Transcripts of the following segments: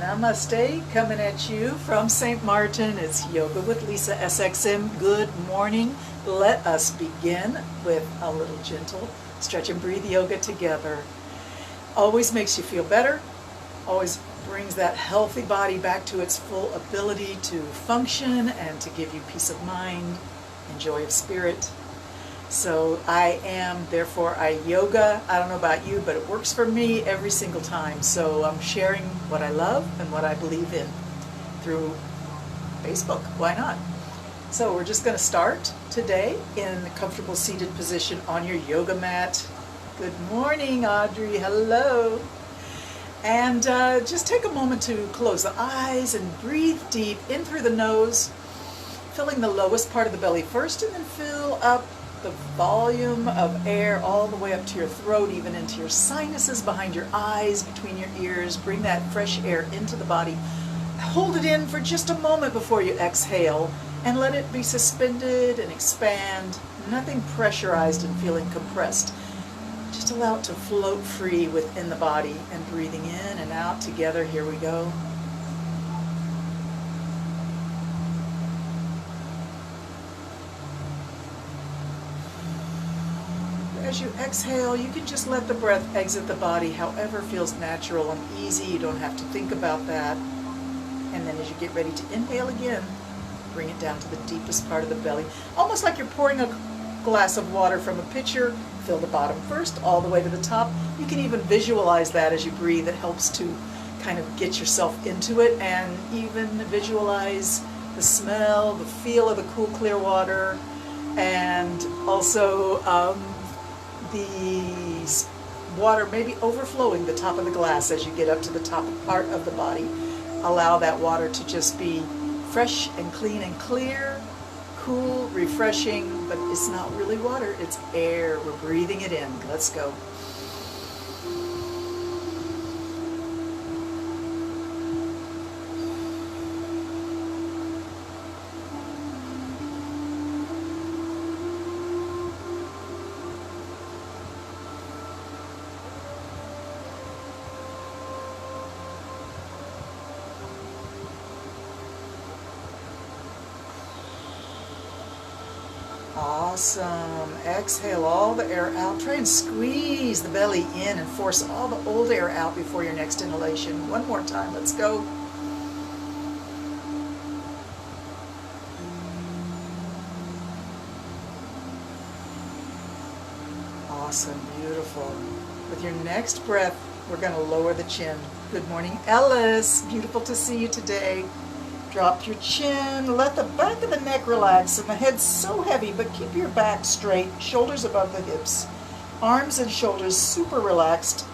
Namaste, coming at you from St. Martin. It's Yoga with Lisa SXM. Good morning. Let us begin with a little gentle stretch and breathe yoga together. Always makes you feel better, always brings that healthy body back to its full ability to function and to give you peace of mind and joy of spirit. So I am, therefore I yoga. I don't know about you, but it works for me every single time. So I'm sharing what I love and what I believe in through Facebook. Why not? So we're just going to start today in a comfortable seated position on your yoga mat. Good morning, Audrey. Hello. And just take a moment to close the eyes and breathe deep in through the nose, filling the lowest part of the belly first, and then fill up the volume of air all the way up to your throat, even into your sinuses, behind your eyes, between your ears. Bring that fresh air into the body. Hold it in for just a moment before you exhale and let it be suspended and expand. Nothing pressurized and feeling compressed. Just allow it to float free within the body and breathing in and out together. Here we go. As you exhale, you can just let the breath exit the body however feels natural and easy. You don't have to think about that. And then as you get ready to inhale again, bring it down to the deepest part of the belly. Almost like you're pouring a glass of water from a pitcher. Fill the bottom first, all the way to the top. You can even visualize that as you breathe. It helps to kind of get yourself into it, and even visualize the smell, the feel of the cool, clear water, and also the water maybe overflowing the top of the glass as you get up to the top part of the body. Allow that water to just be fresh and clean and clear, cool, refreshing, but it's not really water, it's air. We're breathing it in. Let's go. Awesome. Exhale all the air out. Try and squeeze the belly in and force all the old air out before your next inhalation. One more time. Let's go. Awesome. Beautiful. With your next breath, we're going to lower the chin. Good morning, Ellis. Beautiful to see you today. Drop your chin, let the back of the neck relax, and the head's so heavy, but keep your back straight, shoulders above the hips, arms and shoulders super relaxed.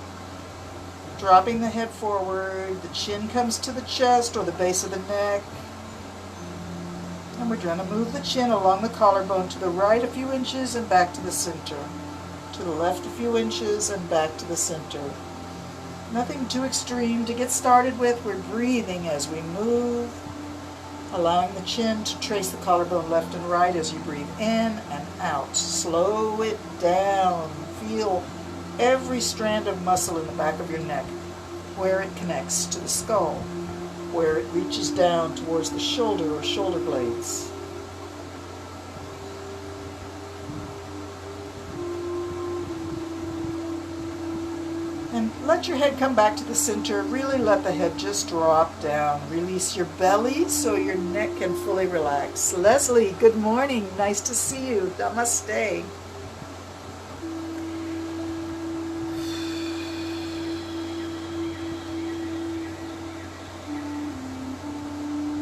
Dropping the head forward, the chin comes to the chest or the base of the neck. And we're going to move the chin along the collarbone to the right a few inches and back to the center. To the left a few inches and back to the center. Nothing too extreme to get started with. We're breathing as we move. Allowing the chin to trace the collarbone left and right as you breathe in and out. Slow it down. Feel every strand of muscle in the back of your neck, where it connects to the skull, where it reaches down towards the shoulder or shoulder blades. And let your head come back to the center. Really let the head just drop down. Release your belly so your neck can fully relax. Leslie, good morning. Nice to see you. Namaste.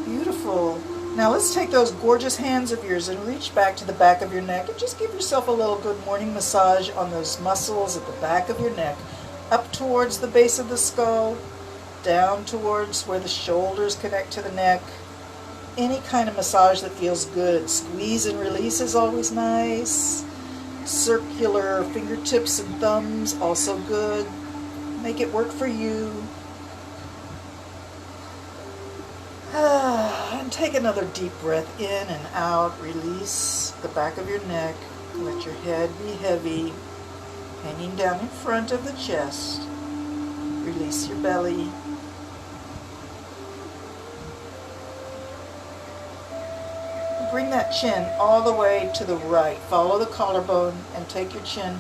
Beautiful. Now let's take those gorgeous hands of yours and reach back to the back of your neck and just give yourself a little good morning massage on those muscles at the back of your neck. Up towards the base of the skull, down towards where the shoulders connect to the neck. Any kind of massage that feels good. Squeeze and release is always nice. Circular fingertips and thumbs, also good. Make it work for you. And take another deep breath in and out. Release the back of your neck. Let your head be heavy, hanging down in front of the chest. Release your belly. bring that chin all the way to the right. Follow the collarbone and take your chin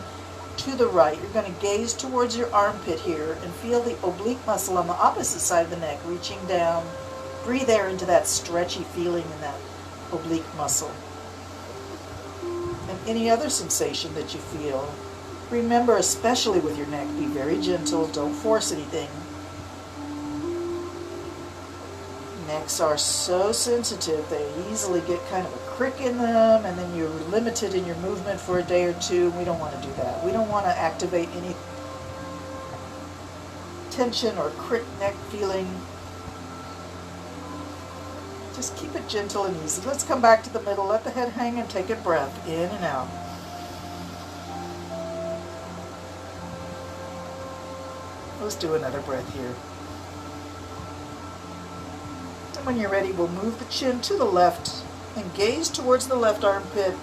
to the right. You're going to gaze towards your armpit here and feel the oblique muscle on the opposite side of the neck reaching down. Breathe there into that stretchy feeling in that oblique muscle. And any other sensation that you feel. Remember, especially with your neck, be very gentle. Don't force anything. Necks are so sensitive, they easily get kind of a crick in them, and then you're limited in your movement for a day or two. We don't want to do that. We don't want to activate any tension or crick neck feeling. Just keep it gentle and easy. Let's come back to the middle. Let the head hang and take a breath in and out. Let's do another breath here. And when you're ready, we'll move the chin to the left and gaze towards the left armpit.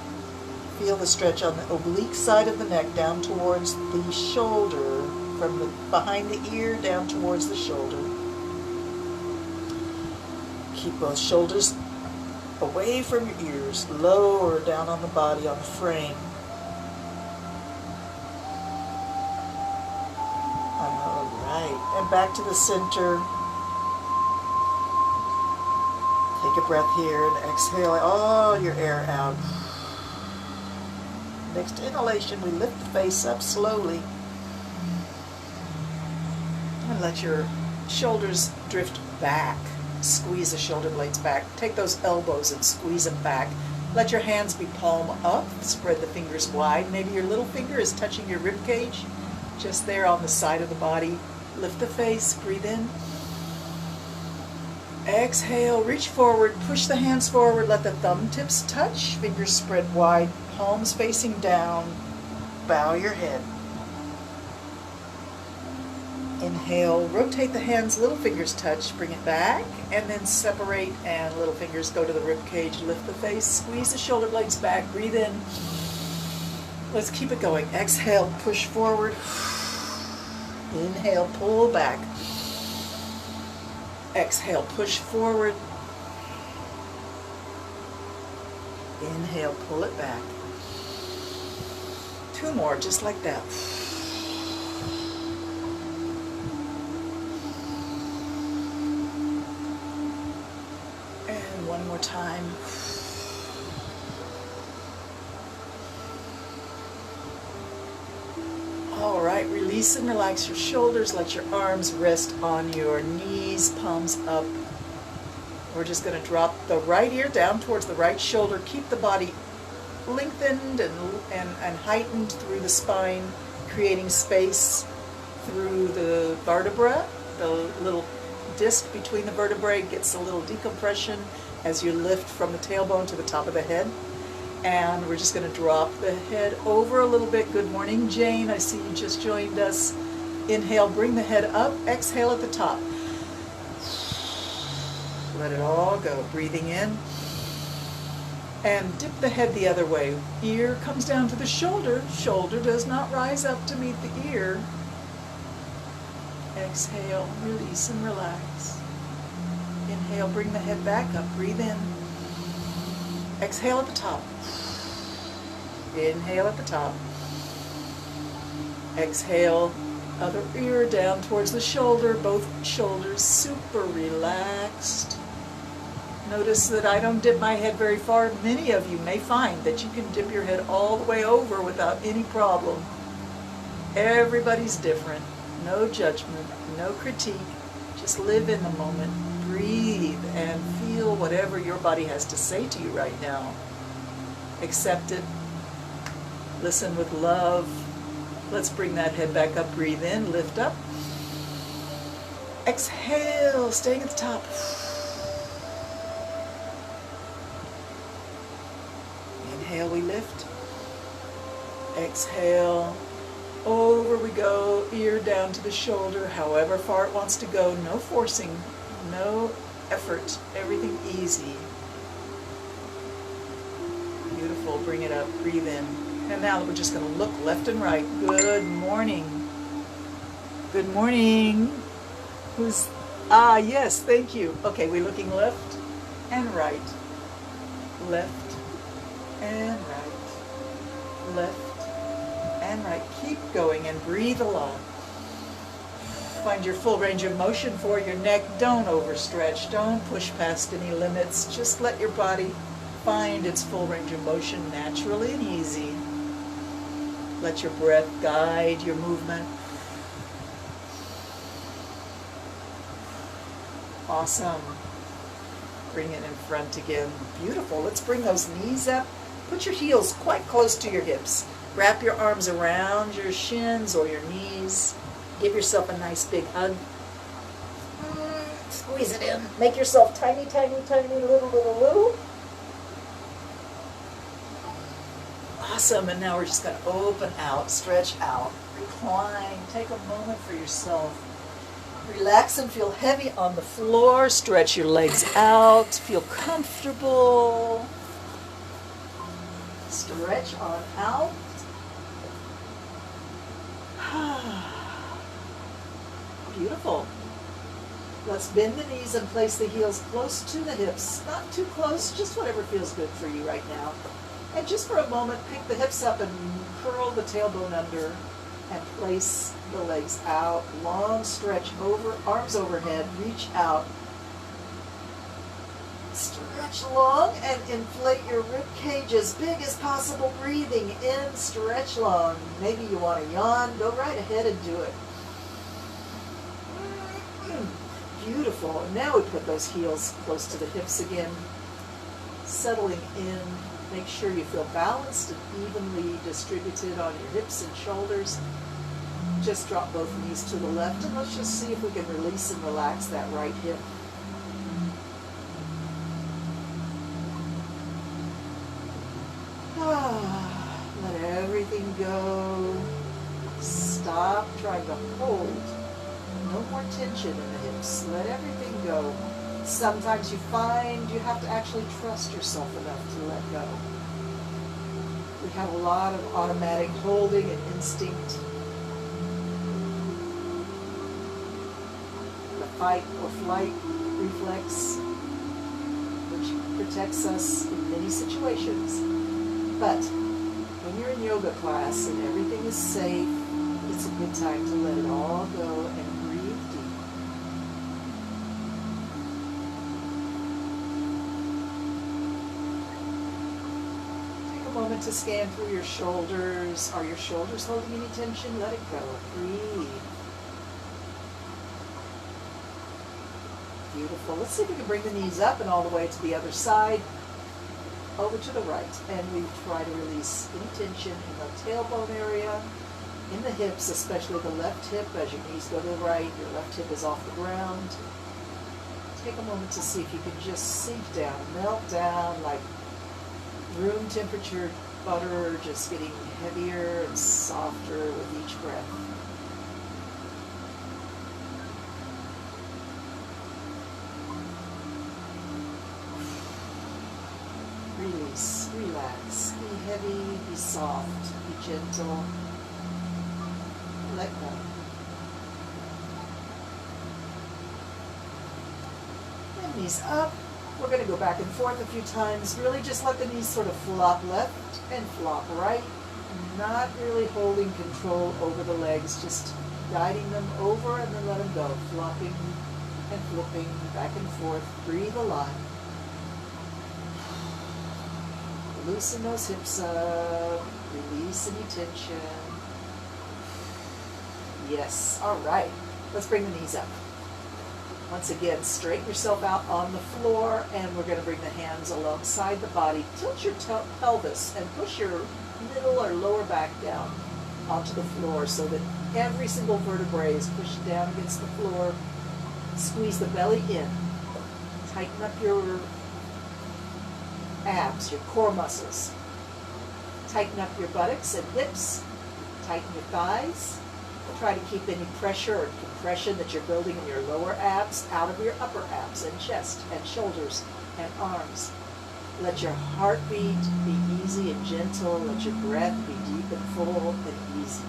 Feel the stretch on the oblique side of the neck down towards the shoulder, from the behind the ear down towards the shoulder. Keep both shoulders away from your ears, lower down on the body, on the frame. All right, and back to the center. Take a breath here and exhale all your air out. Next inhalation, we lift the face up slowly. And let your shoulders drift back. Squeeze the shoulder blades back. Take those elbows and squeeze them back. Let your hands be palm up. Spread the fingers wide. Maybe your little finger is touching your rib cage, just there on the side of the body. Lift the face. Breathe in. Exhale, reach forward, push the hands forward, let the thumb tips touch, fingers spread wide, palms facing down, bow your head. Inhale, rotate the hands, little fingers touch, bring it back, and then separate, and little fingers go to the rib cage, lift the face, squeeze the shoulder blades back, breathe in. Let's keep it going. Exhale, push forward. Inhale, pull back. Exhale, push forward. Inhale, pull it back. Two more, just like that. And one more time. All right, release and relax your shoulders. Let your arms rest on your knees, palms up. We're just going to drop the right ear down towards the right shoulder. Keep the body lengthened and heightened through the spine, creating space through the vertebra. The little disc between the vertebrae gets a little decompression as you lift from the tailbone to the top of the head. And we're just going to drop the head over a little bit. Good morning, Jane. I see you just joined us. Inhale, bring the head up. Exhale at the top. Let it all go. Breathing in. And dip the head the other way. Ear comes down to the shoulder. Shoulder does not rise up to meet the ear. Exhale, release and relax. Inhale, bring the head back up. Breathe in. Exhale at the top. Inhale at the top. Exhale, other ear down towards the shoulder, both shoulders super relaxed. Notice that I don't dip my head very far. Many of you may find that you can dip your head all the way over without any problem. Everybody's different. No judgment, no critique. Just live in the moment. Breathe and feel whatever your body has to say to you right now. Accept it. Listen with love. Let's bring that head back up. Breathe in, lift up. Exhale, staying at the top. Inhale, we lift. Exhale. Over we go, ear down to the shoulder, however far it wants to go. No forcing, no effort, everything easy. Beautiful, bring it up, breathe in. And now we're just going to look left and right. Good morning. Good morning. Who's, yes, thank you. Okay, we're looking left and right. Left and right. Left and right. Keep going and breathe along. Find your full range of motion for your neck. Don't overstretch. Don't push past any limits. Just let your body find its full range of motion naturally and easy. Let your breath guide your movement. Awesome. Bring it in front again. Beautiful. Let's bring those knees up. Put your heels quite close to your hips. Wrap your arms around your shins or your knees. Give yourself a nice big hug. Squeeze it in. Make yourself tiny, tiny, tiny, little. Awesome. And now we're just going to open out, stretch out, recline. Take a moment for yourself. Relax and feel heavy on the floor. Stretch your legs out. Feel comfortable. Stretch on out. Beautiful. Let's bend the knees and place the heels close to the hips. Not too close, just whatever feels good for you right now. And just for a moment, pick the hips up and curl the tailbone under and place the legs out. Long stretch over, arms overhead, reach out. Stretch long and inflate your rib cage as big as possible. Breathing in, stretch long. Maybe you want to yawn, go right ahead and do it. Beautiful. And now we put those heels close to the hips again. Settling in. Make sure you feel balanced and evenly distributed on your hips and shoulders. Just drop both knees to the left and let's just see if we can release and relax that right hip. Let everything go. Stop trying to hold. No more tension in the hips. Let everything go. Sometimes you find you have to actually trust yourself enough to let go. We have a lot of automatic holding and instinct. The fight or flight reflex, which protects us in many situations. But when you're in yoga class and everything is safe, it's a good time to let it all go and breathe deep. Take a moment to scan through your shoulders. Are your shoulders holding any tension? Let it go. Breathe. Beautiful. Let's see if we can bring the knees up and all the way to the other side. Over to the right, and we try to release any tension in the tailbone area, in the hips, especially the left hip. As your knees go to the right, your left hip is off the ground. Take a moment to see if you can just sink down, melt down like room temperature butter, just getting heavier and softer with each breath. Release, relax, be heavy, be soft, be gentle, let go. And knees up. We're going to go back and forth a few times. Really just let the knees sort of flop left and flop right. Not really holding control over the legs, just guiding them over and then let them go. Flopping and flipping back and forth. Breathe a lot. Loosen those hips up, release any tension. Yes, all right. Let's bring the knees up. Once again, straighten yourself out on the floor, and we're going to bring the hands alongside the body. Tilt your pelvis and push your middle or lower back down onto the floor so that every single vertebrae is pushed down against the floor. Squeeze the belly in. Tighten up your abs, your core muscles. Tighten up your buttocks and hips. Tighten your thighs. Try to keep any pressure or compression that you're building in your lower abs out of your upper abs and chest and shoulders and arms. Let your heartbeat be easy and gentle. Let your breath be deep and full and easy.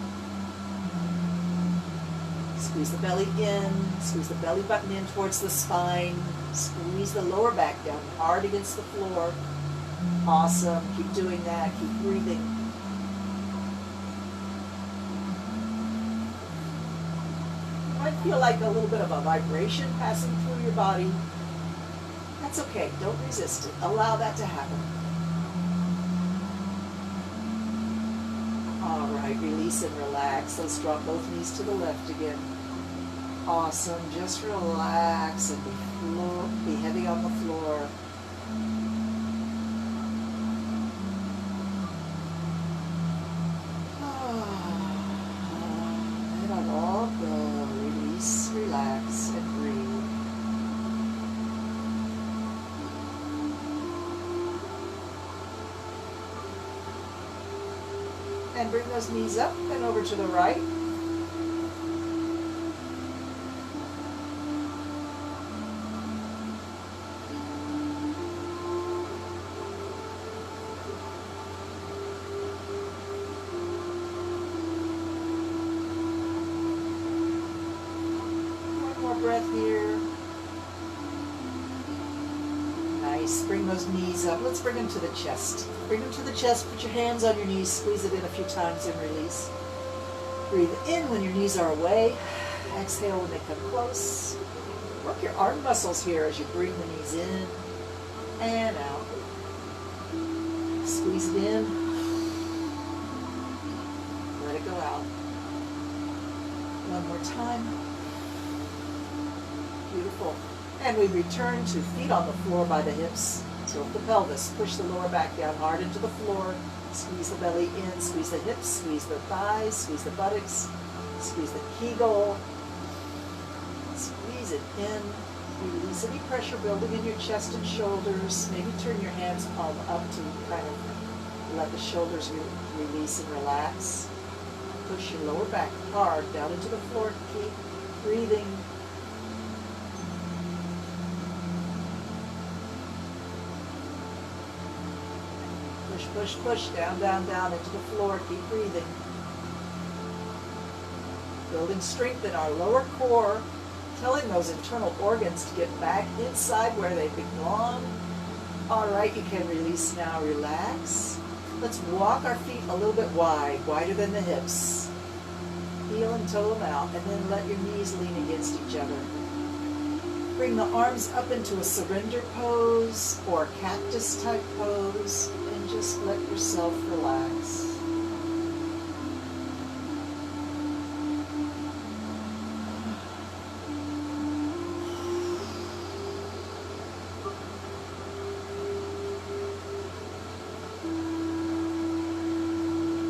Squeeze the belly in. Squeeze the belly button in towards the spine. Squeeze the lower back down hard against the floor. Awesome. Keep doing that. Keep breathing. You might feel like a little bit of a vibration passing through your body. That's okay. Don't resist it. Allow that to happen. All right. Release and relax. Let's drop both knees to the left again. Awesome. Just relax and be heavy on the floor. Let it all go. Release, relax, and breathe. And bring those knees up and over to the right. Breath here. Nice. Bring those knees up. Let's bring them to the chest. Bring them to the chest. Put your hands on your knees. Squeeze it in a few times and release. Breathe in when your knees are away. Exhale when they come close. Work your arm muscles here as you bring the knees in and out. Squeeze it in. Let it go out. One more time. Beautiful. And we return to feet on the floor by the hips. Tilt the pelvis. Push the lower back down hard into the floor. Squeeze the belly in. Squeeze the hips. Squeeze the thighs. Squeeze the buttocks. Squeeze the kegel. Squeeze it in. Release any pressure building in your chest and shoulders. Maybe turn your hands palm up to kind of let the shoulders release and relax. Push your lower back hard down into the floor. Keep breathing. Push, push, push, down, down, down into the floor. Keep breathing. Building strength in our lower core, telling those internal organs to get back inside where they belong. All right, you can release now. Relax. Let's walk our feet a little bit wide, wider than the hips. Heel and toe them out, and then let your knees lean against each other. Bring the arms up into a surrender pose or cactus type pose. Just let yourself relax.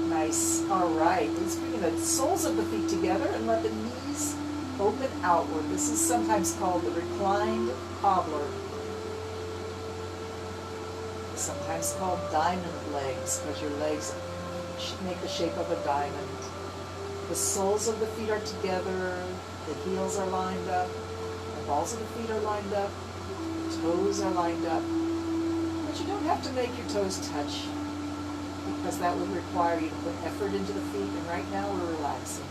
Nice. All right. Let's bring the soles of the feet together and let the knees open outward. This is sometimes called the reclined cobbler. Sometimes called diamond legs because your legs make the shape of a diamond. The soles of the feet are together, the heels are lined up, the balls of the feet are lined up, the toes are lined up. But you don't have to make your toes touch because that would require you to put effort into the feet, and right now we're relaxing.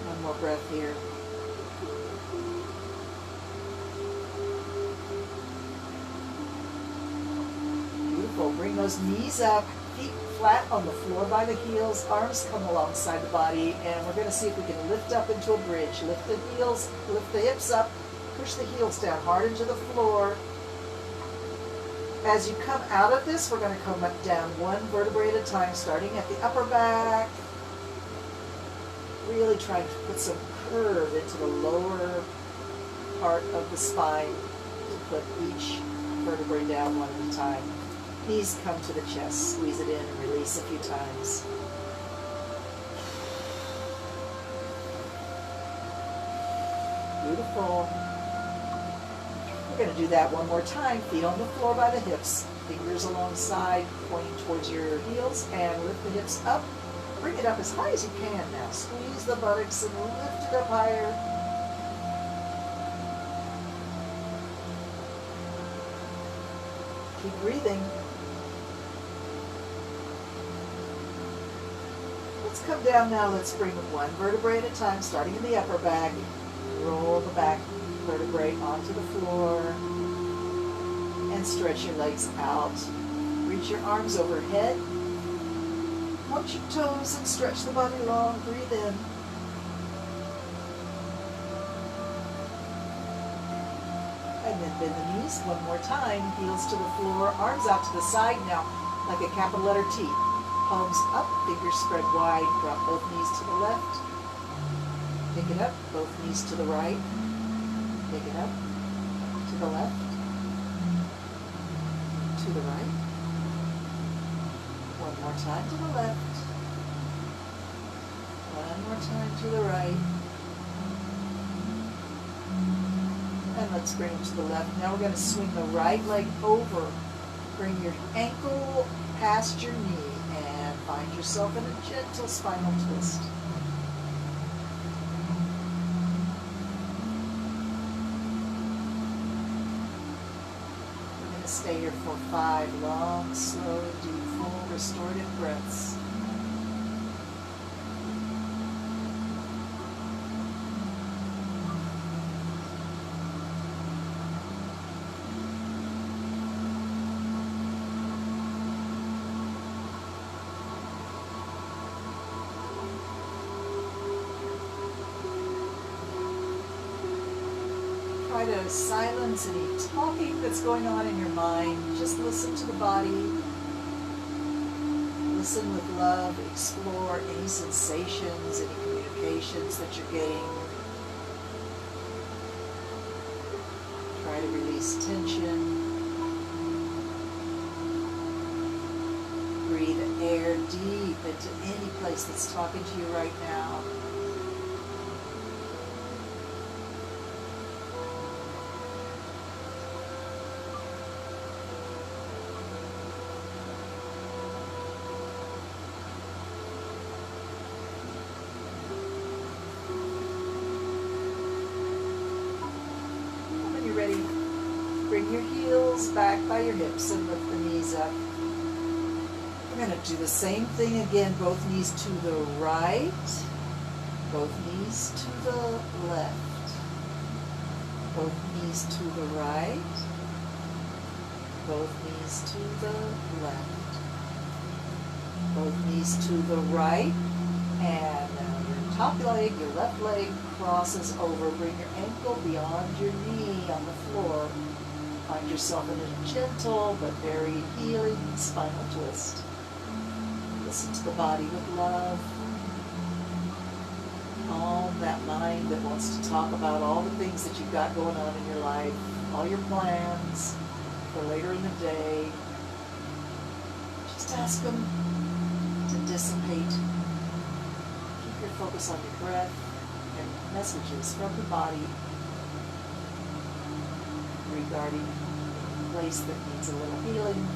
One more breath here. Bring those knees up, feet flat on the floor by the heels, arms come alongside the body, and we're going to see if we can lift up into a bridge. Lift the heels, lift the hips up, push the heels down hard into the floor. As you come out of this, we're going to come down one vertebrae at a time, starting at the upper back. Really trying to put some curve into the lower part of the spine to put each vertebrae down one at a time. Knees come to the chest, squeeze it in and release a few times. Beautiful. We're going to do that one more time. Feet on the floor by the hips, fingers alongside, pointing towards your heels, and lift the hips up. Bring it up as high as you can now. Squeeze the buttocks and lift it up higher. Keep breathing. Let's come down now. Let's bring one vertebrae at a time, starting in the upper back. Roll the back vertebrae onto the floor, and stretch your legs out. Reach your arms overhead. Point your toes and stretch the body long. Breathe in. And then bend the knees one more time. Heels to the floor, arms out to the side now, like a capital letter T. Palms up, fingers spread wide. Drop both knees to the left. Pick it up, both knees to the right. Pick it up, to the left, to the right. One more time to the left. One more time to the right. And let's bring it to the left. Now we're going to swing the right leg over. Bring your ankle past your knee and find yourself in a gentle spinal twist. We're going to stay here for 5 long, slow, deep, full, restorative breaths. Try to silence any talking that's going on in your mind. Just listen to the body. Listen with love. Explore any sensations, any communications that you're getting. Try to release tension. Breathe air deep into any place that's talking to you right now. Ready, bring your heels back by your hips and lift the knees up. We're going to do the same thing again, both knees to the right, both knees to the left, both knees to the right, both knees to the left, both knees to the right, and now your top leg, your left leg crosses over. Bring your ankle beyond your knee on the floor. Find yourself in a gentle but very healing spinal twist. Listen to the body with love. Calm that mind that wants to talk about all the things that you've got going on in your life, all your plans for later in the day. Just ask them to dissipate. Keep your focus on your breath and messages from the body regarding a place that needs a little healing,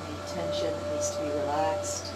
any tension that needs to be relaxed.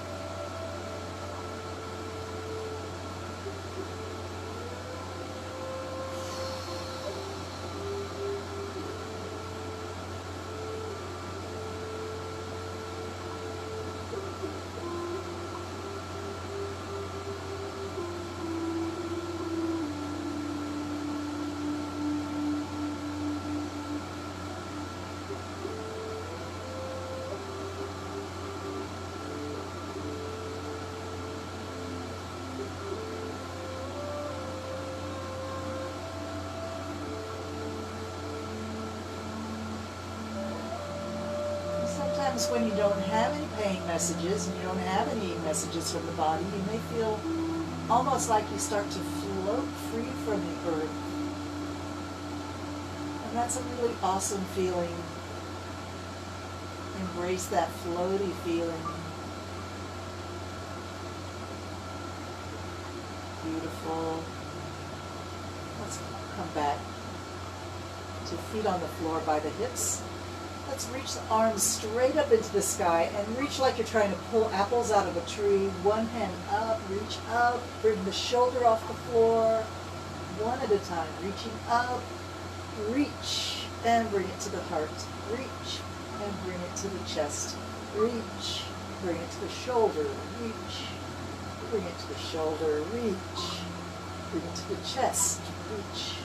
Sometimes when you don't have any pain messages and you don't have any messages from the body, you may feel almost like you start to float free from the earth. And that's a really awesome feeling. Embrace that floaty feeling. Beautiful. Let's come back to feet on the floor by the hips. Let's reach the arms straight up into the sky and reach like you're trying to pull apples out of a tree. One hand up, reach up, bring the shoulder off the floor, one at a time, reaching up, reach, and bring it to the heart. Reach, and bring it to the chest. Reach, bring it to the shoulder. Reach, bring it to the shoulder. Reach, bring it to the chest. reach.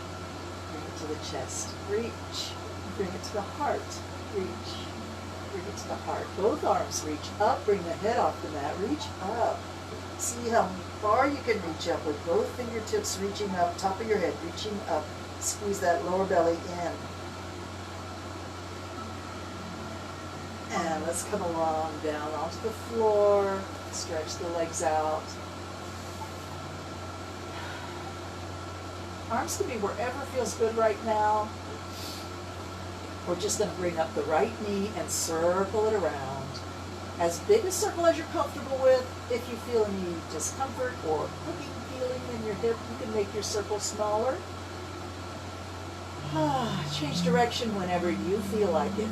Bring it to the chest, reach. Bring it to the heart, reach. Bring it to the heart. Both arms reach up, bring the head off the mat, reach up. See how far you can reach up with both fingertips reaching up, top of your head reaching up. Squeeze that lower belly in. And let's come along down onto the floor. Stretch the legs out. Arms can be wherever feels good right now. We're just going to bring up the right knee and circle it around. As big a circle as you're comfortable with. If you feel any discomfort or hooking feeling in your hip, you can make your circle smaller. Change direction whenever you feel like it.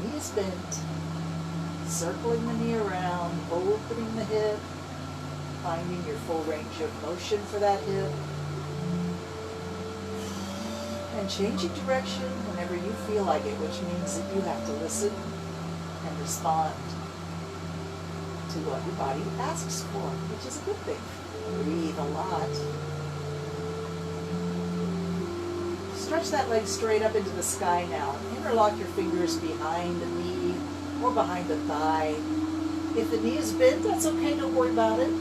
Knee is bent. Circling the knee around, opening the hip, finding your full range of motion for that hip. And changing direction whenever you feel like it, which means that you have to listen and respond to what your body asks for, which is a good thing. Breathe a lot. Stretch that leg straight up into the sky now. Interlock your fingers behind the knee or behind the thigh. If the knee is bent, that's okay, don't worry about it.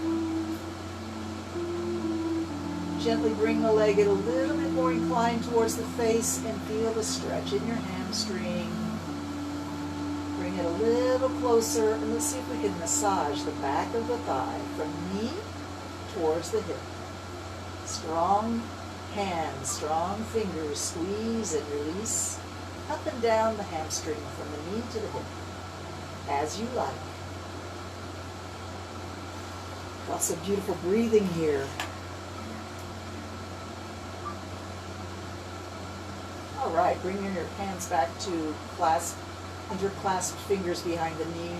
Gently bring the leg a little bit more inclined towards the face and feel the stretch in your hamstring. Bring it a little closer and let's see if we can massage the back of the thigh from knee towards the hip. Strong hands, strong fingers, squeeze and release up and down the hamstring from the knee to the hip, as you like. Got some beautiful breathing here. All right, bring your hands back to interclasped fingers behind the knee.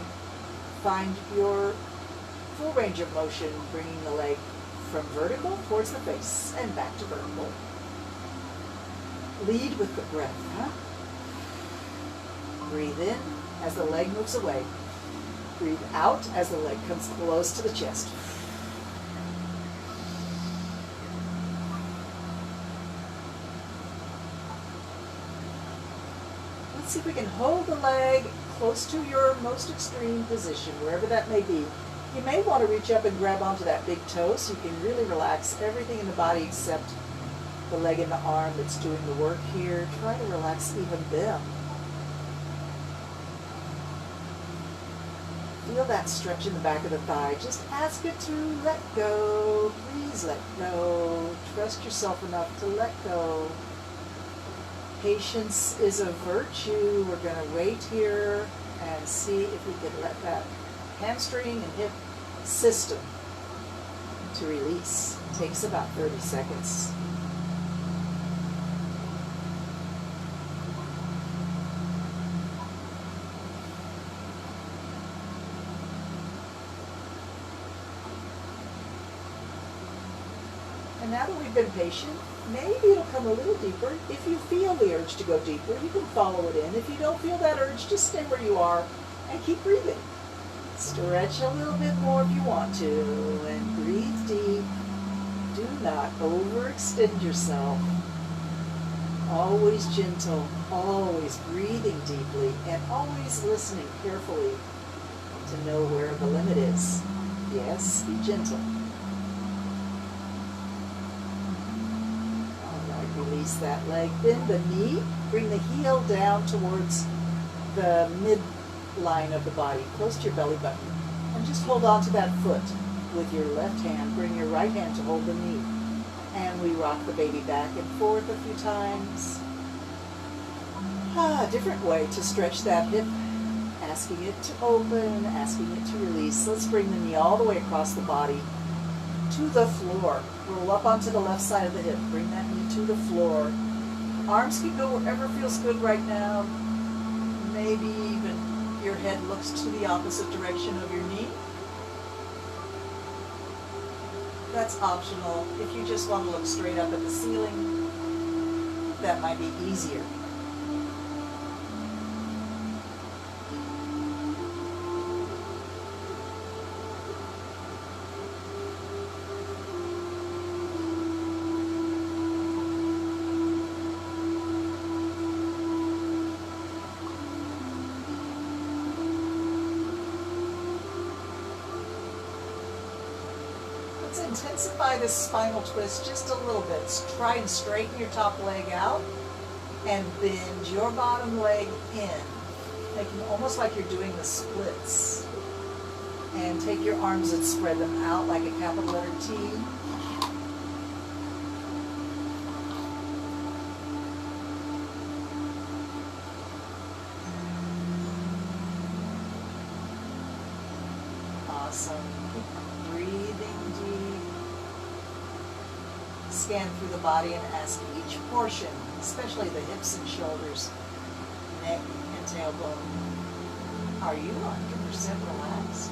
Find your full range of motion, bringing the leg from vertical towards the face and back to vertical. Lead with the breath, huh? Breathe in as the leg moves away. Breathe out as the leg comes close to the chest. Let's see if we can hold the leg close to your most extreme position, wherever that may be. You may want to reach up and grab onto that big toe so you can really relax everything in the body except the leg and the arm that's doing the work here. Try to relax even them. Feel that stretch in the back of the thigh. Just ask it to let go. Please let go. Trust yourself enough to let go. Patience is a virtue. We're going to wait here and see if we can let that hamstring and hip system to release. It takes about 30 seconds. And now that we've been patient, maybe it'll come a little deeper. If you feel the urge to go deeper, you can follow it in. If you don't feel that urge, just stay where you are and keep breathing. Stretch a little bit more if you want to, and breathe deep. Do not overextend yourself. Always gentle, always breathing deeply, and always listening carefully to know where the limit is. Yes, be gentle. Release that leg, bend the knee, bring the heel down towards the midline of the body, close to your belly button, and just hold on to that foot with your left hand. Bring your right hand to hold the knee, and we rock the baby back and forth a few times. A different way to stretch that hip, asking it to open, asking it to release. Let's bring the knee all the way across the body to the floor. Roll up onto the left side of the hip. Bring that knee to the floor. Arms can go wherever feels good right now. Maybe even your head looks to the opposite direction of your knee. That's optional. If you just want to look straight up at the ceiling, that might be easier. intensify this spinal twist just a little bit. Try and straighten your top leg out and bend your bottom leg in, making almost like you're doing the splits. And take your arms and spread them out like a capital letter T. Awesome. Keep breathing deep. Scan through the body and ask each portion, especially the hips and shoulders, neck and tailbone, are you 100% relaxed?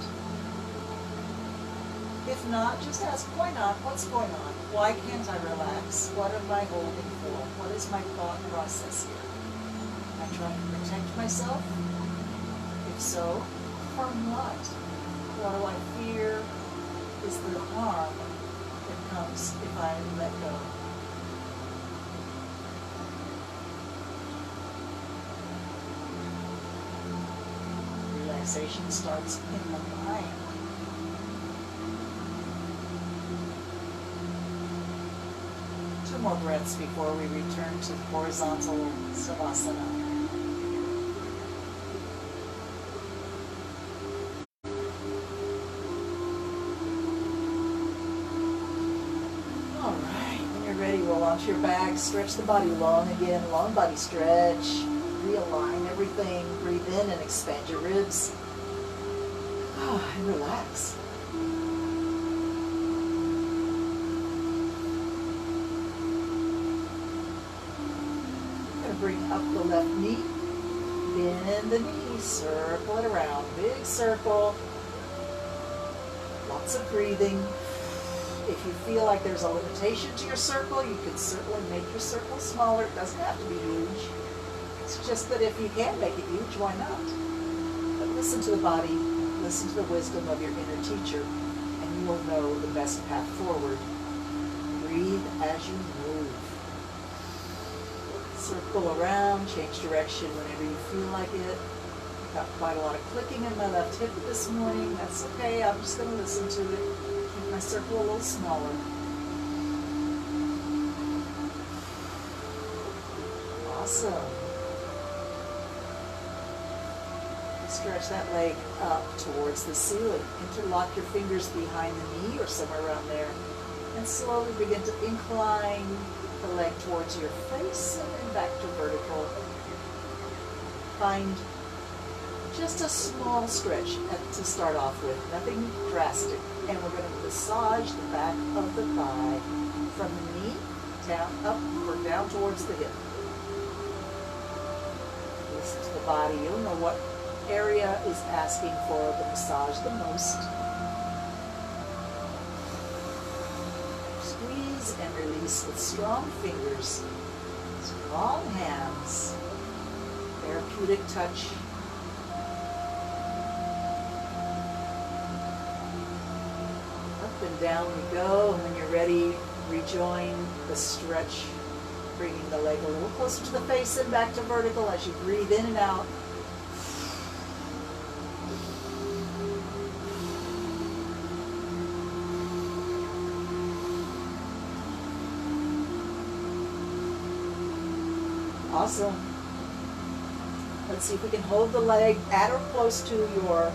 If not, just ask, why not? What's going on? Why can't I relax? What am I holding for? What is my thought process here? Am I trying to protect myself? If so, from what? What do I fear is the harm that comes if I let go? Relaxation starts in the mind. Two more breaths before we return to horizontal Savasana. All right, when you're ready, roll onto your back, stretch the body long again, long body stretch. Realign everything, breathe in and expand your ribs. And relax. Bring up the left knee, bend the knee, circle it around, big circle, lots of breathing. If you feel like there's a limitation to your circle, you can certainly make your circle smaller. It doesn't have to be huge. It's just that if you can make it huge, why not? But listen to the body, listen to the wisdom of your inner teacher, and you will know the best path forward. Breathe as you move. Circle around, change direction whenever you feel like it. Got quite a lot of clicking in my left hip this morning. That's okay, I'm just going to listen to it. Keep my circle a little smaller. Awesome. Stretch that leg up towards the ceiling. Interlock your fingers behind the knee or somewhere around there. And slowly begin to incline the leg towards your face and then back to vertical. Find just a small stretch to start off with, nothing drastic. And we're going to massage the back of the thigh from the knee down, up or down towards the hip. Listen to the body. You'll know what area is asking for the massage the most. Squeeze and release with strong fingers, strong hands, therapeutic touch. Up and down we go, and when you're ready, rejoin the stretch, bringing the leg a little closer to the face and back to vertical as you breathe in and out. Awesome. Let's see if we can hold the leg at or close to your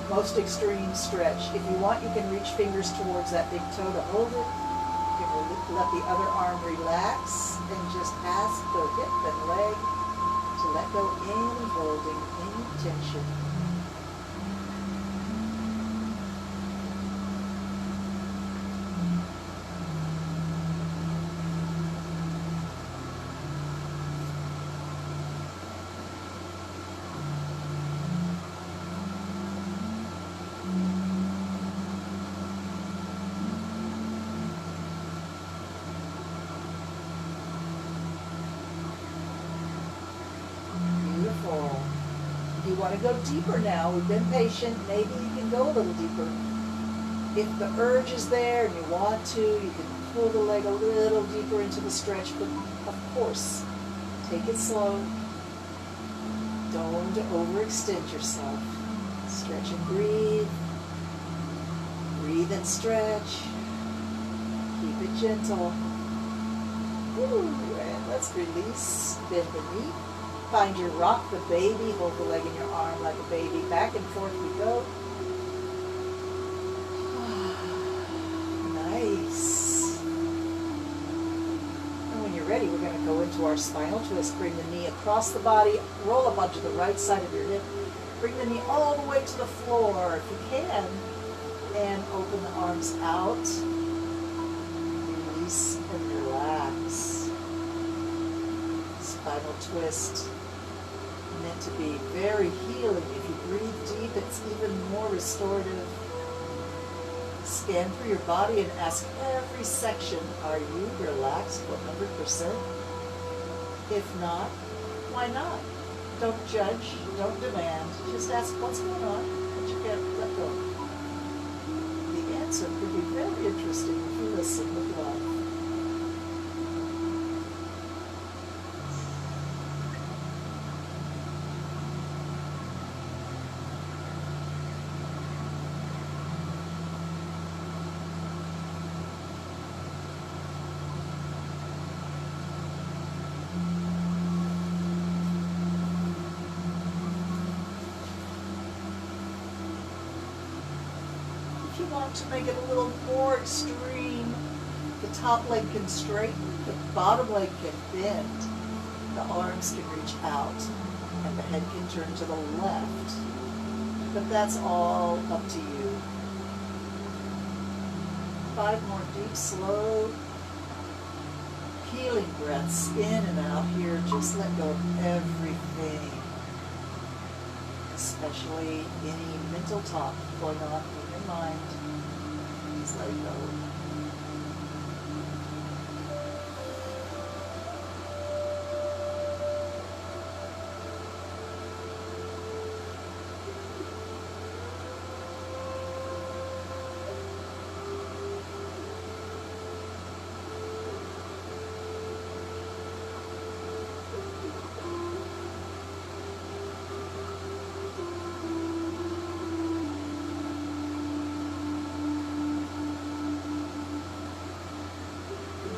most extreme stretch. If you want, you can reach fingers towards that big toe to hold it. You can let the other arm relax and just ask the hip and leg to let go any holding, any tension. If you want to go deeper now, we've been patient, maybe you can go a little deeper. If the urge is there and you want to, you can pull the leg a little deeper into the stretch, but of course, take it slow. Don't overextend yourself. Stretch and breathe. Breathe and stretch. Keep it gentle. Woo, and let's release. Bend the knee. Find your rock the baby. Hold the leg in your arm like a baby. Back and forth we go. Nice. And when you're ready, we're going to go into our spinal twist. Bring the knee across the body. Roll up onto the right side of your hip. Bring the knee all the way to the floor if you can. And open the arms out. Release and relax. Spinal twist. Meant to be very healing. If you breathe deep, it's even more restorative. Scan through your body and ask every section, are you relaxed 100%? If not, why not? Don't judge, don't demand. Just ask what's going on, but you can't let go. The answer could be very interesting if you listen with love. If you want to make it a little more extreme, the top leg can straighten, the bottom leg can bend, the arms can reach out, and the head can turn to the left. But that's all up to you. 5 more deep, slow, healing breaths in and out here. Just let go of everything, especially any mental talk going on in your mind. Just let it go.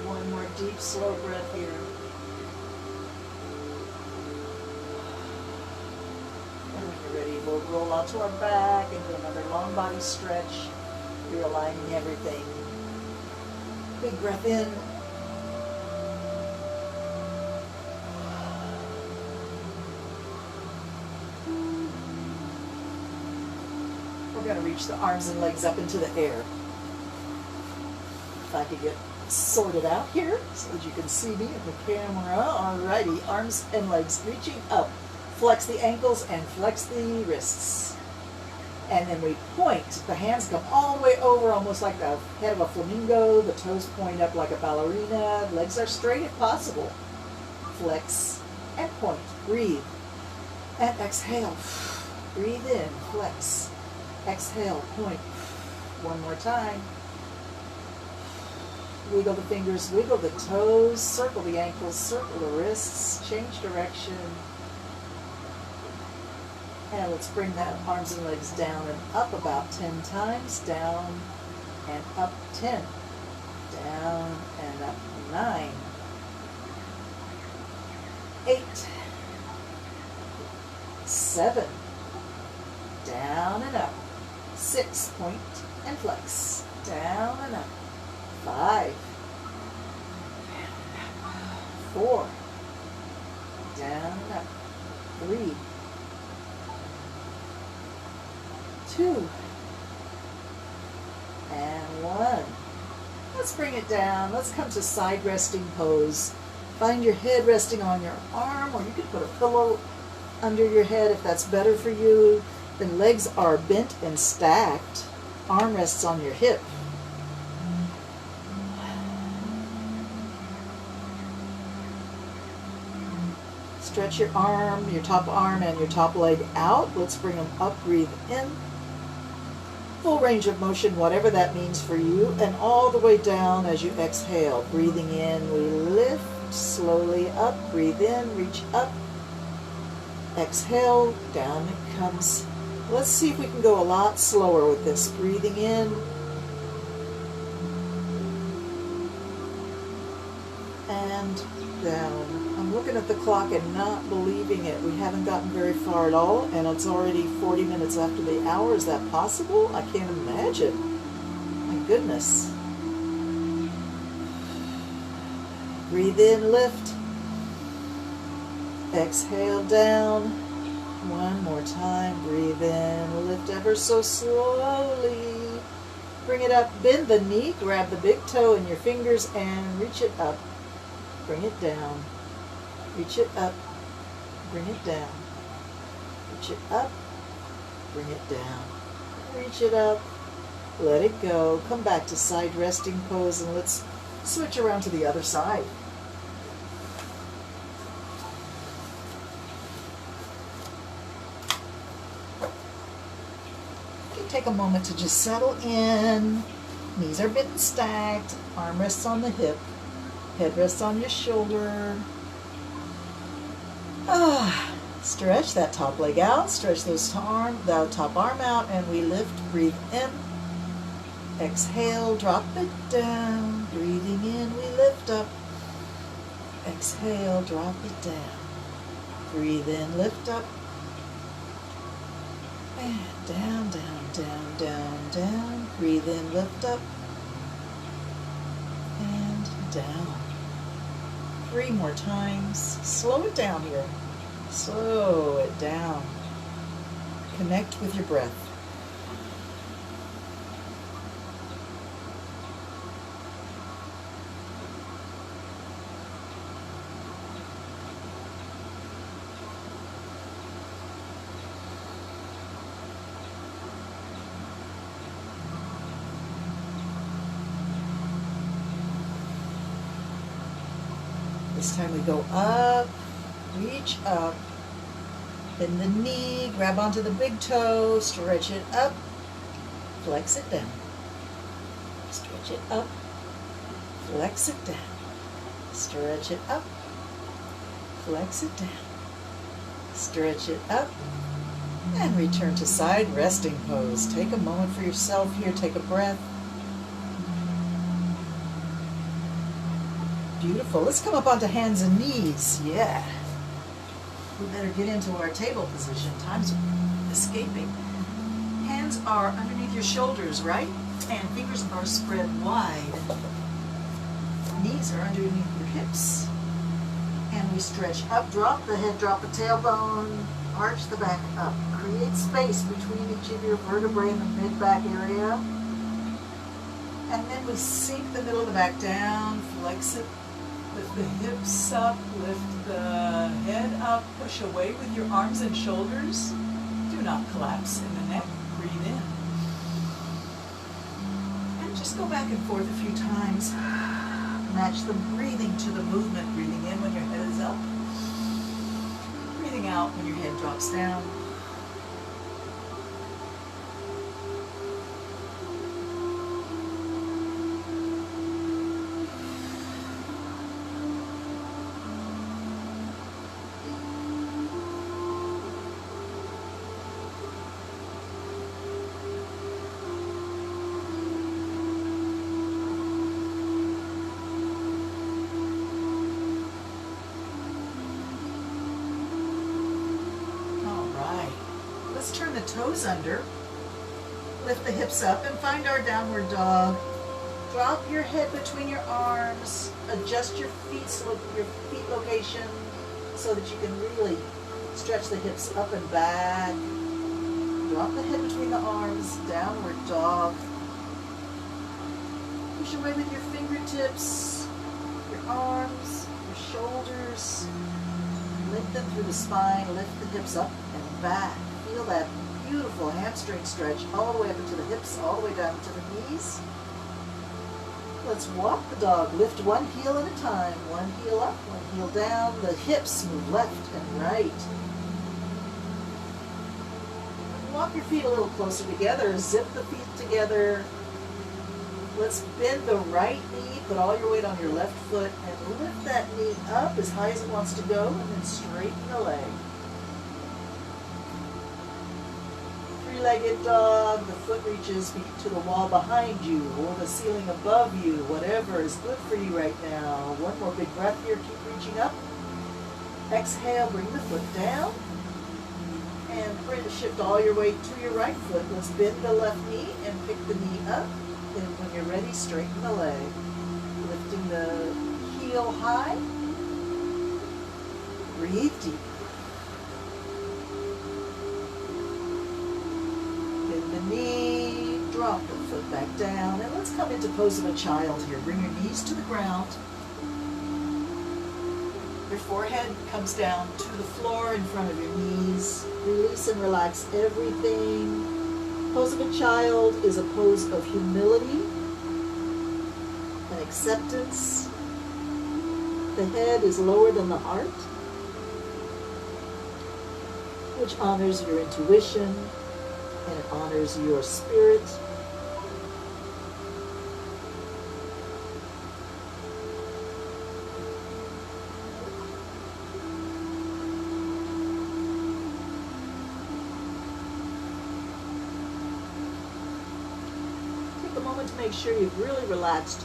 One more deep, slow breath here. And when you're ready, we'll roll onto our back and do another long body stretch, realigning everything. Big breath in. We're going to reach the arms and legs up into the air. If I could get sorted out here so that you can see me in the camera. Alrighty, arms and legs reaching up. Flex the ankles and flex the wrists. And then we point. The hands come all the way over, almost like the head of a flamingo. The toes point up like a ballerina. Legs are straight if possible. Flex and point. Breathe. And exhale. Breathe in. Flex. Exhale. Point. One more time. Wiggle the fingers, wiggle the toes, circle the ankles, circle the wrists, change direction. And let's bring that arms and legs down and up about 10 times. Down and up 10. Down and up 9. 8. 7. Down and up. 6. Point and flex. Down and up. 5. 4. Down and up. 3. 2. And 1. Let's bring it down. Let's come to side resting pose. Find your head resting on your arm, or you can put a pillow under your head if that's better for you. Then legs are bent and stacked. Arm rests on your hip. Stretch your arm, your top arm and your top leg out. Let's bring them up, breathe in. Full range of motion, whatever that means for you, and all the way down as you exhale. Breathing in, we lift slowly up, breathe in, reach up. Exhale, down it comes. Let's see if we can go a lot slower with this. Breathing in. and down. I'm looking at the clock and not believing it. We haven't gotten very far at all, and it's already 40 minutes after the hour. Is that possible? I can't imagine. My goodness. Breathe in, lift. Exhale down. One more time. Breathe in, lift ever so slowly. Bring it up, bend the knee, grab the big toe in your fingers and reach it up. Bring it down. Reach it up. Bring it down. Reach it up. Bring it down. Reach it up. Let it go. Come back to side resting pose and let's switch around to the other side. Take a moment to just settle in. Knees are bent and stacked. Arm rests on the hip. Head rests on your shoulder. Stretch that top leg out. Stretch that top arm out, and we lift. Breathe in. Exhale. Drop it down. Breathing in, we lift up. Exhale. Drop it down. Breathe in. Lift up. And down, down, down, down, down. Breathe in, lift up, and down. 3 more times. Slow it down here. Slow it down. Connect with your breath. This time we go up, reach up, bend the knee, grab onto the big toe, stretch it up, flex it down. Stretch it up, flex it down. Stretch it up, flex it down. Stretch it up, and return to side resting pose. Take a moment for yourself here, take a breath. Beautiful. Let's come up onto hands and knees. Yeah. We better get into our table position. Time's escaping. Hands are underneath your shoulders, right? And fingers are spread wide. Knees are underneath your hips. And we stretch up, drop the head, drop the tailbone, arch the back up. Create space between each of your vertebrae in the mid-back area. And then we sink the middle of the back down, flex it. Lift the hips up, lift the head up, push away with your arms and shoulders. Do not collapse in the neck. Breathe in. And just go back and forth a few times. Match the breathing to the movement. Breathing in when your head is up. Breathing out when your head drops down. Let's turn the toes under, lift the hips up, and find our downward dog. Drop your head between your arms, adjust your feet location so that you can really stretch the hips up and back. Drop the head between the arms, downward dog. Push away with your fingertips, your arms, your shoulders. Lengthen through the spine, lift the hips up and back. Feel that beautiful hamstring stretch all the way up into the hips, all the way down to the knees. Let's walk the dog. Lift one heel at a time. One heel up, one heel down. The hips move left and right. Walk your feet a little closer together. Zip the feet together. Let's bend the right knee. Put all your weight on your left foot and lift that knee up as high as it wants to go, and then straighten the leg. three-legged dog. The foot reaches to the wall behind you or the ceiling above you, whatever is good for you right now. One more big breath here. Keep reaching up. Exhale, bring the foot down. And shift all your weight to your right foot. Let's bend the left knee and pick the knee up. And when you're ready, straighten the leg. Lifting the heel high. Breathe deep. Bend the knee, drop the foot back down, and let's come into pose of a child here. Bring your knees to the ground. Your forehead comes down to the floor in front of your knees. Release and relax everything. Pose of a child is a pose of humility and acceptance. The head is lower than the heart, which honors your intuition and it honors your spirit. Take a moment to make sure you've really relaxed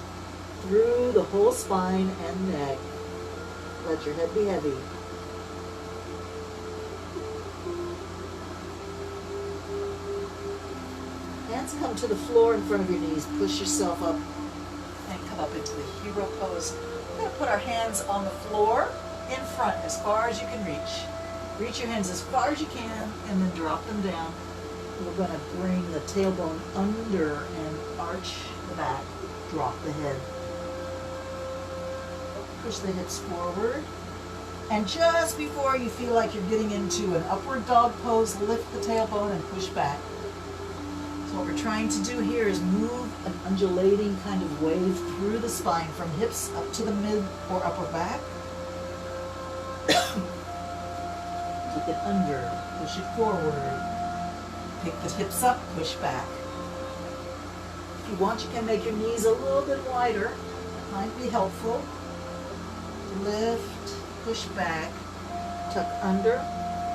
through the whole spine and neck. Let your head be heavy. Hands come to the floor in front of your knees. Push yourself up and come up into the hero pose. We're going to put our hands on the floor in front as far as you can reach. Reach your hands as far as you can and then drop them down. We're going to bring the tailbone under and arch the back. Drop the head. Push the hips forward. And just before you feel like you're getting into an upward dog pose, lift the tailbone and push back. So what we're trying to do here is move an undulating kind of wave through the spine from hips up to the mid or upper back. Take it under, push it forward. Pick the hips up, push back. If you want, you can make your knees a little bit wider. That might be helpful. Lift, push back, tuck under,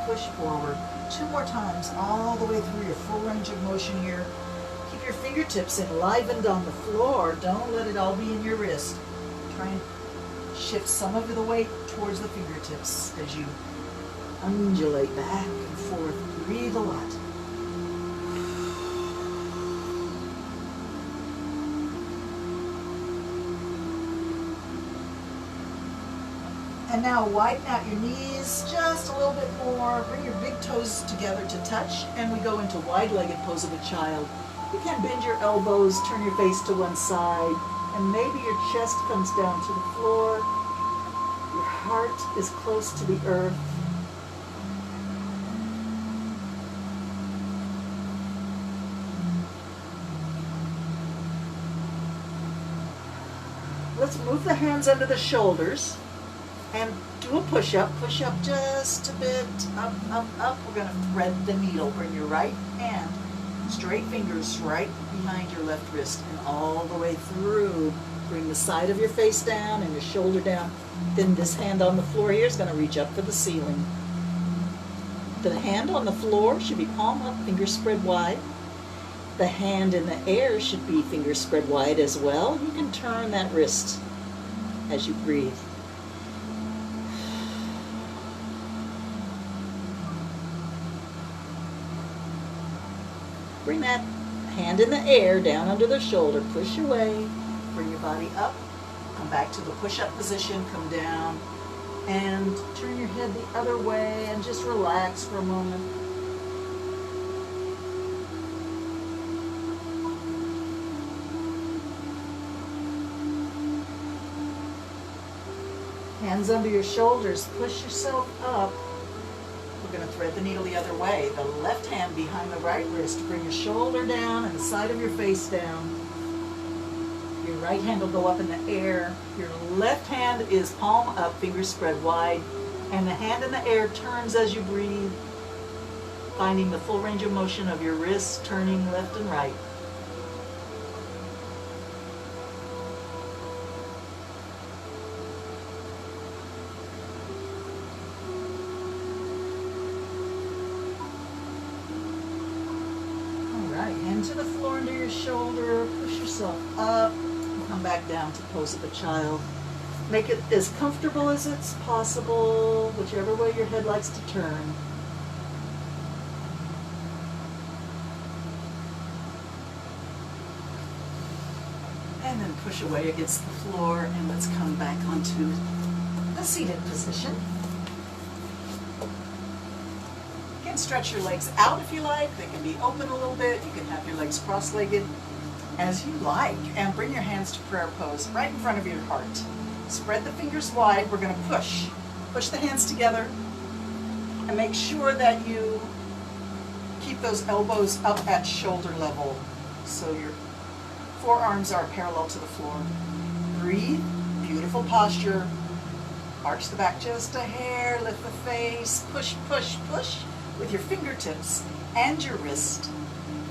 push forward. 2 more times all the way through your full range of motion here. Keep your fingertips enlivened on the floor. Don't let it all be in your wrist. Try and shift some of the weight towards the fingertips as you undulate back and forth. Breathe a lot. And now widen out your knees just a little bit more. Bring your big toes together to touch. And we go into wide-legged pose of a child. You can bend your elbows, turn your face to one side, and maybe your chest comes down to the floor. Your heart is close to the earth. Let's move the hands under the shoulders. And do a push-up just a bit, up, up, up. We're going to thread the needle. Bring your right hand, straight fingers right behind your left wrist and all the way through. Bring the side of your face down and your shoulder down. Then this hand on the floor here is going to reach up for the ceiling. The hand on the floor should be palm up, fingers spread wide. The hand in the air should be fingers spread wide as well. You can turn that wrist as you breathe. Bring that hand in the air down under the shoulder. Push away. Bring your body up. Come back to the push-up position. Come down. And turn your head the other way and just relax for a moment. Hands under your shoulders. Push yourself up. We're going to thread the needle the other way. The left hand behind the right wrist. Bring your shoulder down and the side of your face down. Your right hand will go up in the air. Your left hand is palm up, fingers spread wide. And the hand in the air turns as you breathe, finding the full range of motion of your wrists, turning left and right. into the floor under your shoulder, push yourself up, and come back down to pose of a child. Make it as comfortable as it's possible, whichever way your head likes to turn. And then push away against the floor, and let's come back onto the seated position. You can stretch your legs out if you like. They can be open a little bit. You can have your legs cross-legged as you like. And bring your hands to prayer pose right in front of your heart. Spread the fingers wide. We're going to push. Push the hands together. And make sure that you keep those elbows up at shoulder level so your forearms are parallel to the floor. Breathe. Beautiful posture. Arch the back just a hair. Lift the face. Push, push, push with your fingertips and your wrist.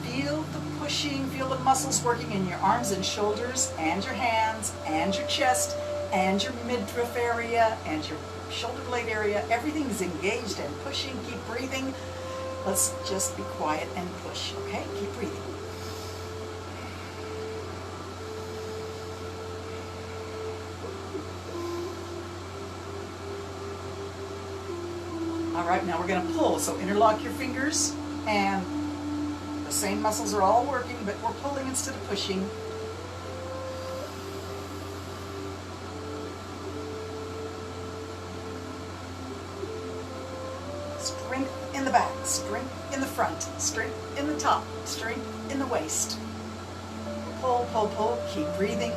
Feel the pushing. Feel the muscles working in your arms and shoulders and your hands and your chest and your midriff area and your shoulder blade area. Everything is engaged and pushing. Keep breathing. Let's just be quiet and push, okay? Keep breathing. All right, now we're going to pull. So interlock your fingers, and the same muscles are all working, but we're pulling instead of pushing. Strength in the back, strength in the front, strength in the top, strength in the waist. Pull, pull, pull. Keep breathing.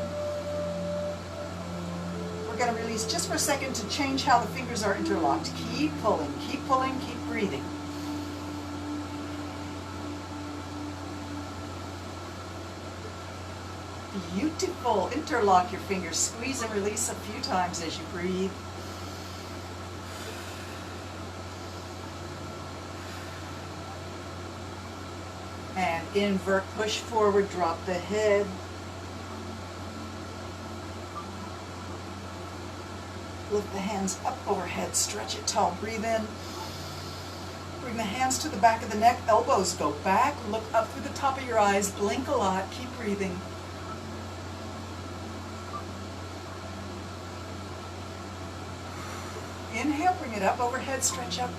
We're going to release just for a second to change how the fingers are interlocked. Keep pulling, keep breathing. Beautiful. Interlock your fingers. Squeeze and release a few times as you breathe. And invert, push forward, drop the head. Lift the hands up overhead, stretch it tall, breathe in. Bring the hands to the back of the neck, elbows go back, look up through the top of your eyes, blink a lot, keep breathing. Inhale, bring it up overhead, stretch up.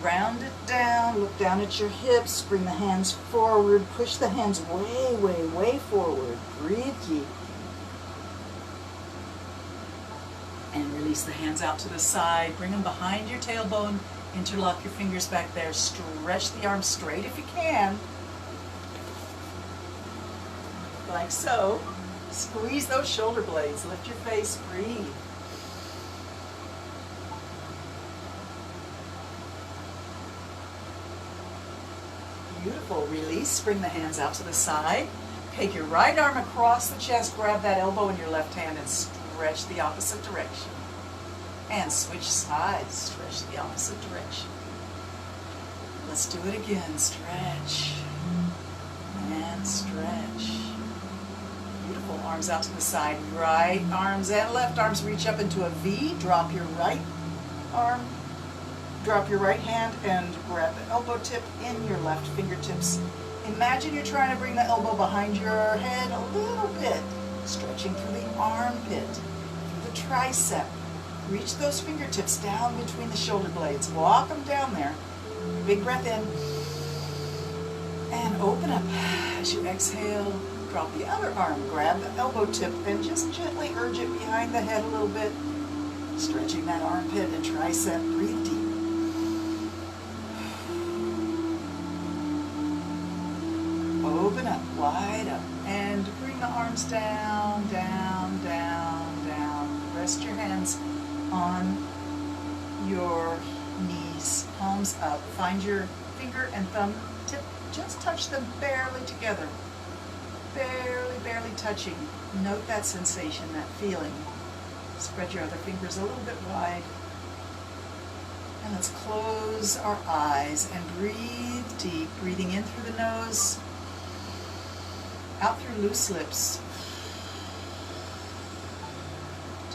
Round it down, look down at your hips, bring the hands forward, push the hands way, way, way forward. Breathe deep. And release the hands out to the side. Bring them behind your tailbone. Interlock your fingers back there. Stretch the arms straight if you can. Like so. Squeeze those shoulder blades. Lift your face. Breathe. Beautiful. Release. Bring the hands out to the side. Take your right arm across the chest. Grab that elbow in your left hand and stretch the opposite direction. And switch sides. Stretch the opposite direction. Let's do it again. Stretch. And stretch. Beautiful. Arms out to the side. Right arms and left arms reach up into a V. Drop your right arm. Drop your right hand and grab the elbow tip in your left fingertips. Imagine you're trying to bring the elbow behind your head a little bit. Stretching through the armpit, through the tricep. Reach those fingertips down between the shoulder blades. Walk them down there. Big breath in. And open up. As you exhale, drop the other arm. Grab the elbow tip and just gently urge it behind the head a little bit. Stretching that armpit and tricep. Breathe deep. Open up, wide up, and bring the arms down, down, down, down. Rest your hands on your knees, palms up. Find your finger and thumb tip, just touch them barely together. Barely, barely touching. Note that sensation, that feeling. Spread your other fingers a little bit wide. And let's close our eyes and breathe deep, breathing in through the nose, out through loose lips.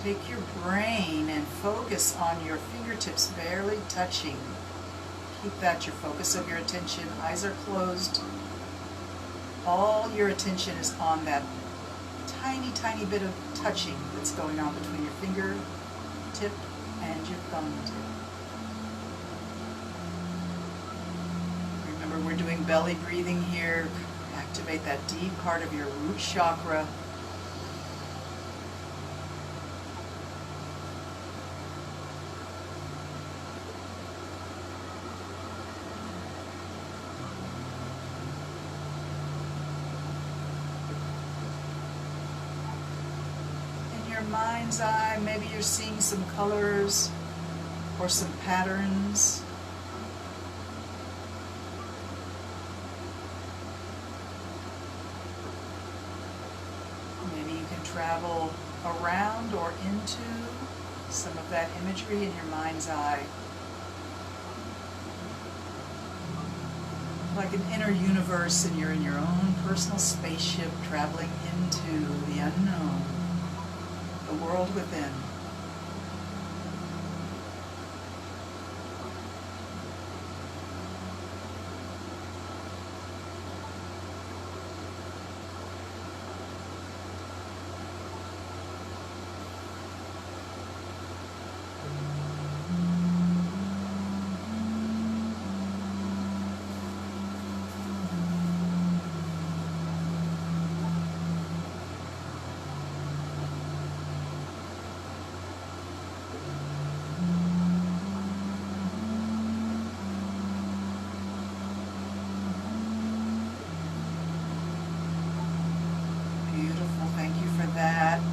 Take your brain and focus on your fingertips barely touching. Keep that your focus of your attention. Eyes are closed. All your attention is on that tiny, tiny bit of touching that's going on between your finger tip and your thumb tip. Remember, we're doing belly breathing here. Activate that deep part of your root chakra. Mind's eye, maybe you're seeing some colors or some patterns. Maybe you can travel around or into some of that imagery in your mind's eye. Like an inner universe, and you're in your own personal spaceship traveling into the unknown. The world within.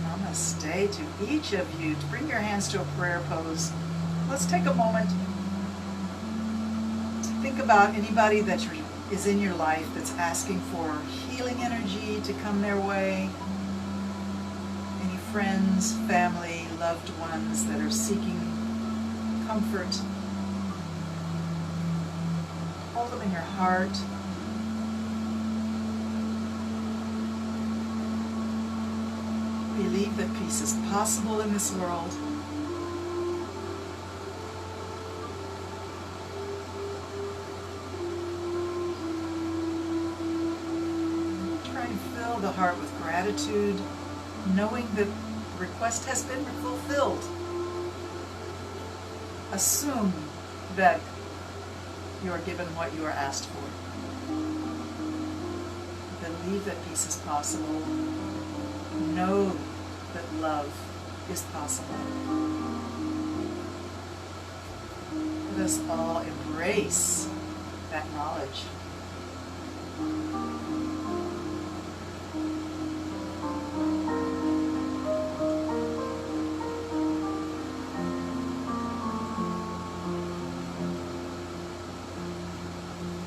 Namaste to each of you. To bring your hands to a prayer pose. Let's take a moment to think about anybody that is in your life that's asking for healing energy to come their way. Any friends, family, loved ones that are seeking comfort. Hold them in your heart. Believe that peace is possible in this world. Try and fill the heart with gratitude, knowing that the request has been fulfilled. Assume that you are given what you are asked for. Believe that peace is possible. Know that love is possible. Let us all embrace that knowledge.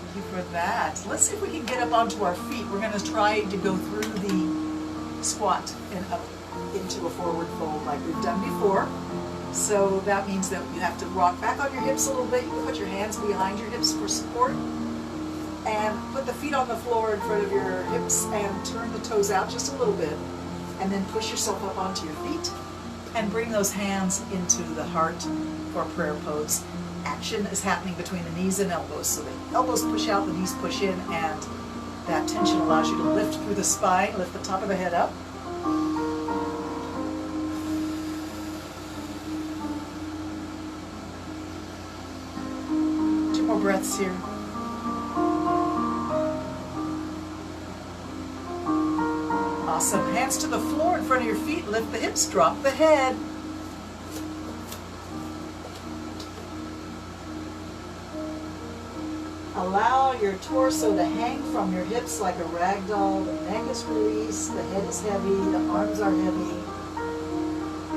Thank you for that. Let's see if we can get up onto our feet. We're going to try to go through the squat and up into a forward fold like we've done before. So that means that you have to rock back on your hips a little bit. You can put your hands behind your hips for support and put the feet on the floor in front of your hips and turn the toes out just a little bit, and then push yourself up onto your feet and bring those hands into the heart for prayer pose. Action is happening between the knees and elbows, so the elbows push out, the knees push in, and that tension allows you to lift through the spine, lift the top of the head up. Two more breaths here. Awesome. Hands to the floor in front of your feet. Lift the hips, drop the head. Allow your torso to hang from your hips like a rag doll. The neck is released, the head is heavy, the arms are heavy,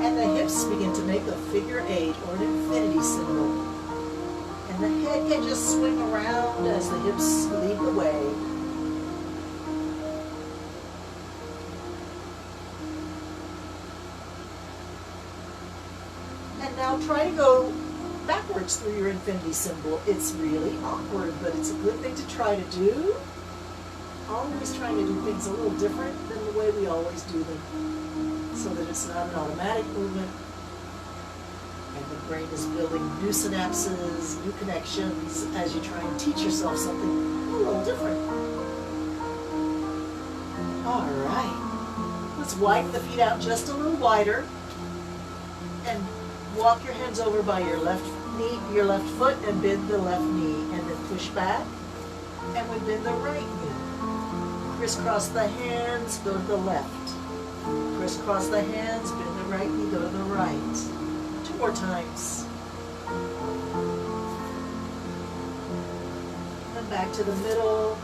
and the hips begin to make a figure 8 or an infinity symbol. And the head can just swing around as the hips lead the way. And now try to go backwards through your infinity symbol. It's really awkward, but it's a good thing to try to do. Always trying to do things a little different than the way we always do them, so that it's not an automatic movement, and the brain is building new synapses, new connections as you try and teach yourself something a little different. All right. Let's widen the feet out just a little wider and walk your hands over by your left knee, your left foot, and bend the left knee, and then push back, and we bend the right knee. Crisscross the hands, go to the left. Crisscross the hands, bend the right knee, go to the right. 2 more times. Then back to the middle.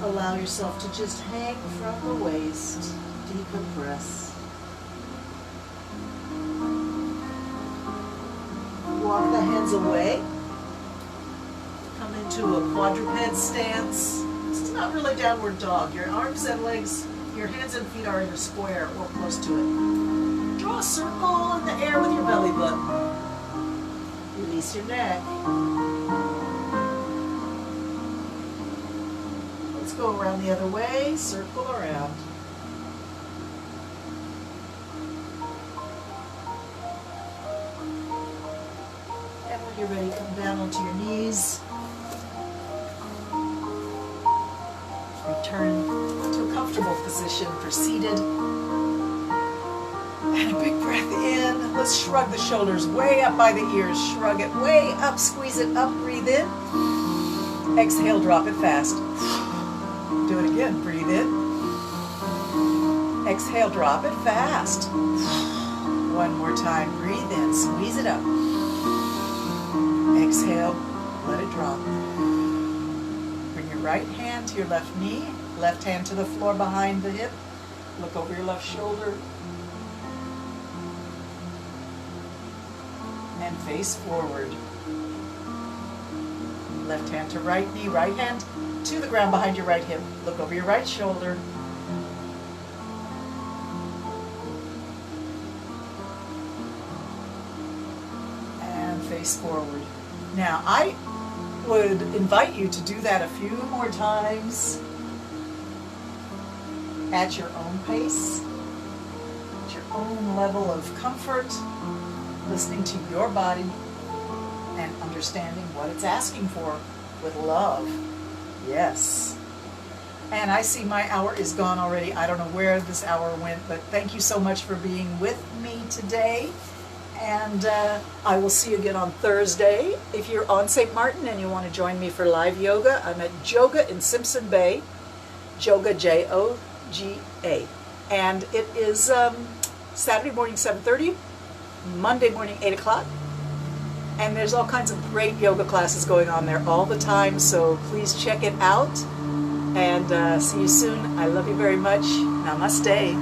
Allow yourself to just hang from the waist. Decompress. Walk the hands away. Come into a quadruped stance. This is not really downward dog. Your arms and legs, your hands and feet are in a square or close to it. Draw a circle in the air with your belly button. Release your neck. Let's go around the other way. Circle around. And when you're ready, come down onto your knees. Return to a comfortable position for seated. And a big breath in. Let's shrug the shoulders way up by the ears. Shrug it way up, squeeze it up, breathe in. Exhale, drop it fast. Do it again, breathe in. Exhale, drop it fast. One more time, breathe in, squeeze it up. Exhale, let it drop. Bring your right hand to your left knee, left hand to the floor behind the hip. Look over your left shoulder. And face forward. Left hand to right knee, right hand to the ground behind your right hip. Look over your right shoulder. And face forward. Now, I would invite you to do that a few more times at your own pace, at your own level of comfort, listening to your body and understanding what it's asking for with love. Yes. And I see my hour is gone already. I don't know where this hour went, but thank you so much for being with me today. And I will see you again on Thursday. If you're on St. Martin and you want to join me for live yoga, I'm at Joga in Simpson Bay, Joga, J-O-G-A. And it is Saturday morning, 7:30, Monday morning, 8 o'clock. And there's all kinds of great yoga classes going on there all the time, so please check it out. And see you soon. I love you very much. Namaste.